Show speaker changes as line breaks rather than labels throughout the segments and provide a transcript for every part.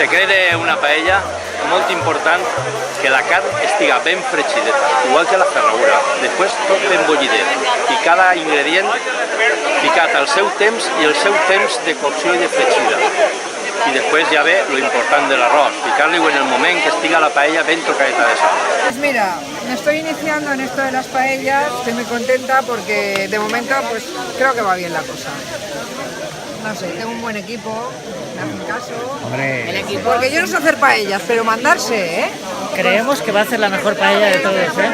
secret d'una paella molt important que la carn estiga ben fregideta, igual que la ferradura. Després tot ben bullidet i cada ingredient ficat al seu temps i el seu temps de cocció i de fregida. Y después ya ve lo importante del arroz, picarle en el momento que estiga la paella ben tocadita de sal.
Pues mira, me estoy iniciando en esto de las paellas, estoy muy contenta porque de momento pues creo que va bien la cosa. No sé, tengo un buen equipo, me hacen caso.
Hombre,
El equipo. Porque yo no sé hacer paellas, pero mandarse, ¿eh?
creemos que va a ser la mejor paella de todos, ¿eh?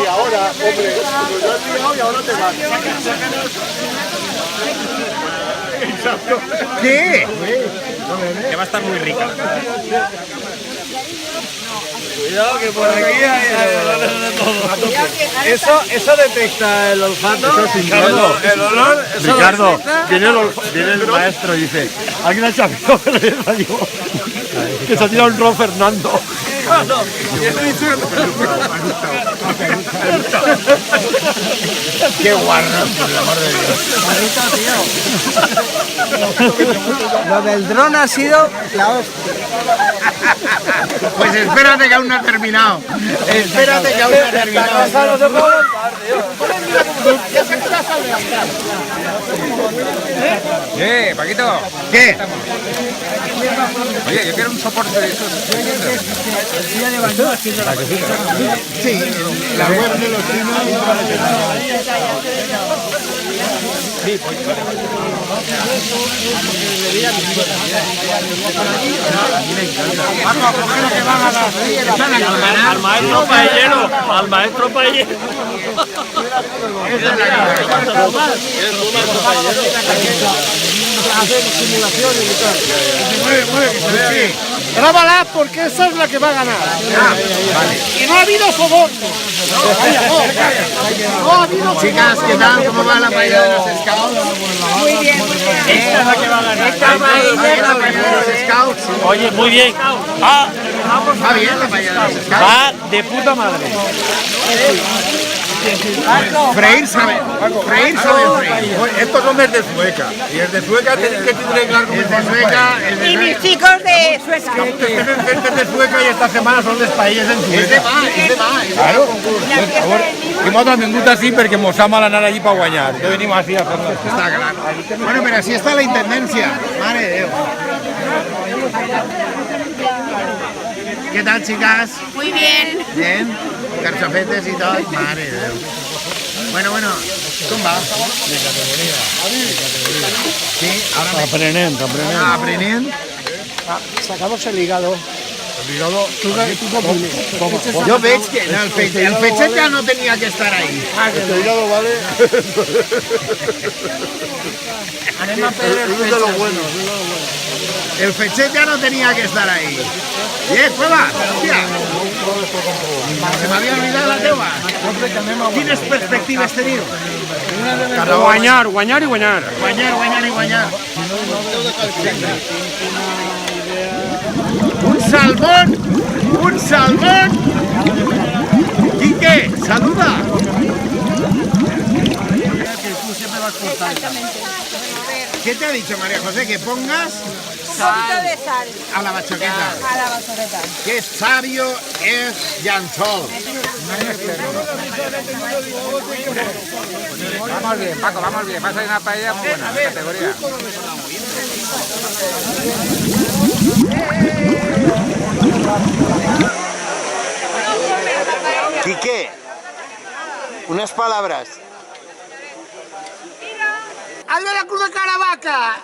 Y ahora, hombre, lo has tirado y ahora te vas.
¿Qué? Que va a estar muy rica.
Cuidado que por aquí hay olores de todo. ¿Eso detecta el olfato?
Ricardo,
el olor.
Ricardo, viene el maestro y dice, alguien ha echado que se ha tirado un Ron Fernando.
Qué guarro, por el amor de Dios.
Lo del dron ha sido la hostia.
Pues espérate que aún no ha terminado. Espérate que aún no ha terminado.
Paquito.
¿Qué?
Oye, yo quiero un soporte de esos.
Sí, la web de los chinos.
Al maestro paellero, al maestro paellero.
Hacer simulaciones y tal. Mueve, que se vea bien. Grábala porque esa es la que va a ganar. Y no ha habido soborno. No ha habido. Chicas, ¿qué tal? ¿Cómo va la paella de los Scouts?
Muy bien, muy bien.
Esta es la que va a ganar.
Esta paella
La paella de los Scouts.
Oye, muy bien.
Va bien la paella de los Scouts.
Va de puta madre.
Freír sabe. Freír sabe freír.
Estos son desde Sueca. Y desde Sueca tienen que arreglar con
El de Sueca, el de
Y mis chicos de Sueca.
Tienen gente de Sueca y esta semana son les paelles en Sueca.
és de mà.
Claro. Per favor, que nosaltres hem vingut així perquè mos hem d'anar allí per guanyar. Que venim així a fer les...
Está claro. Bueno, pero así está la intendencia. Madre de Dios. ¿Qué tal, chicas?
Muy bien.
Bien. Carchafetes y todo. Madre de Dios. Bueno, ¿cómo va? De categoría. Sí, ahora me...
Aprenent.
Aprenent.
Sacamos el hígado.
Yo veig que no, el pechet ya no tenía que estar ahí.
Este hígado vale...
Anem a fer el
Es de lo bueno.
El pechet ya no tenía que estar ahí. Bien, prueba. Hostia. Se me había olvidado la teva. Quines perspectives teniu?
Guanyar i guanyar.
Guanyar. ¡Un salmón! Quique, saluda. ¿Qué te ha dicho María José? Que pongas
Un poquito de sal
a la bachoqueta.
a la basureta.
Qué sabio es Jansol.
Vamos bien, Paco, vamos bien. Vas a ir una paella muy buena, de categoría.
Quique, unas palabras. ¡Haz de la cruz de Caravaca!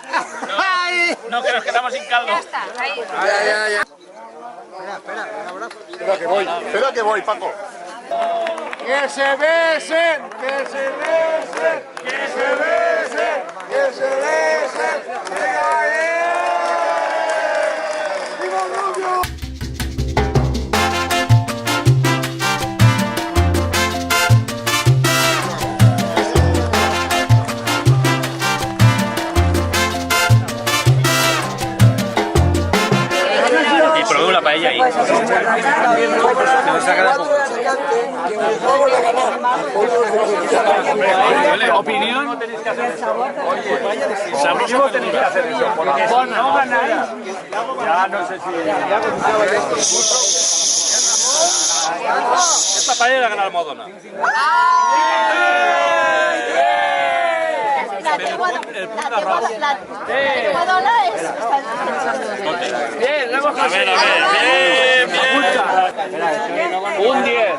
No, que nos quedamos sin caldo.
Espera que voy, Paco. ¡Que se besen! ¡Que se besen! ¡Que se besen! ¡Que se besen! ¡Venga, ¡viva el novio!
Y probé una paella paella ahí. ¿Opinión? Sabroso tenéis que hacer eso. Por la zona. No ganáis. Ya no sé si... Esta paella la gana Almodóvar. Bien, lo hemos conseguido. Bien, bien. Un 10.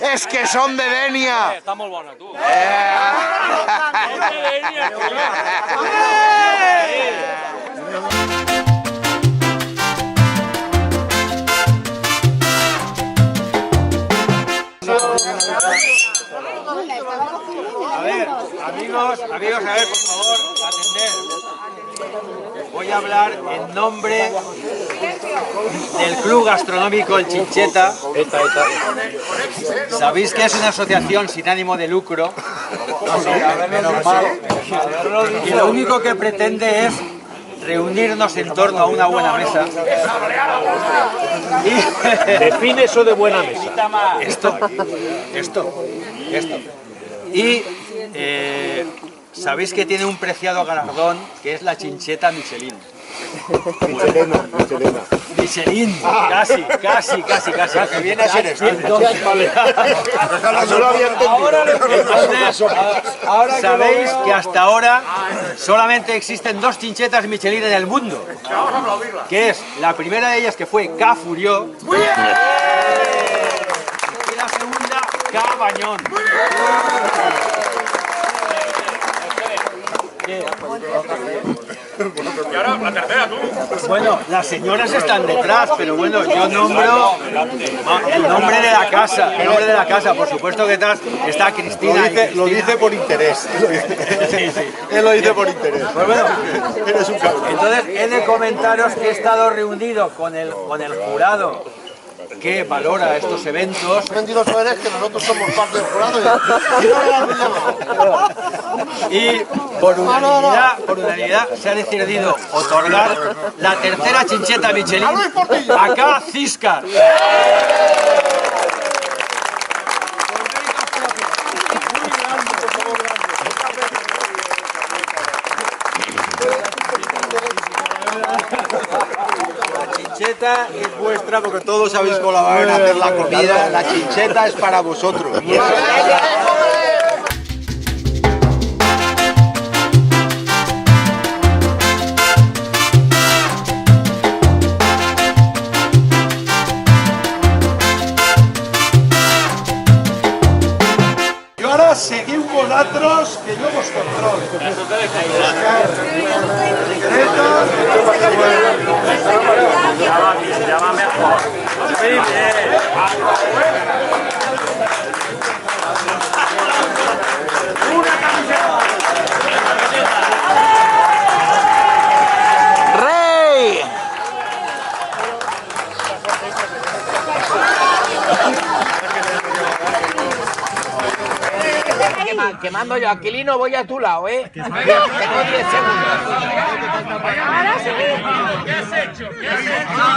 Es que son de Denia.
Está muy bueno, tú.
A ver, amigos, a ver, por favor, atender. Voy a hablar en nombre del Club Gastronómico El Chincheta. Sabéis que es una asociación sin ánimo de lucro. Y lo único que pretende es reunirnos en torno a una buena mesa.
Define eso de buena mesa.
Esto. Y sabéis que tiene un preciado galardón que es la chincheta Michelin. Michelin, casi.
Que viene a ser esto.
Ahora sabéis que hasta ahora solamente existen 2 chinchetas Michelin en el mundo, que es la primera de ellas que fue K Furió y la segunda K Bañón.
Y ahora la tercera, tú.
Bueno, las señoras están detrás, pero bueno, yo nombro el nombre de la casa, por supuesto que detrás está Cristina.
Lo dice por interés. Él lo dice por interés.
Pues bueno,
Eres un cabrón.
entonces he de comentaros que he estado reunido con el jurado que valora estos eventos.
Mentiroso eres que nosotros somos parte del jurado
Y por unanimidad se ha decidido otorgar la tercera chincheta Michelin a K Ciscar.
La chincheta es vuestra porque todos habéis colaborado en hacer la comida. La chincheta es para vosotros. Y ahora seguid vosotros que yo vos controlo.
Ya va mejor. Muy bien.
¡Rey!
Que mando yo, Aquilino, voy a tu lado, ¿eh? Tengo 10 segundos.
¿Qué has hecho? ¿Qué has hecho?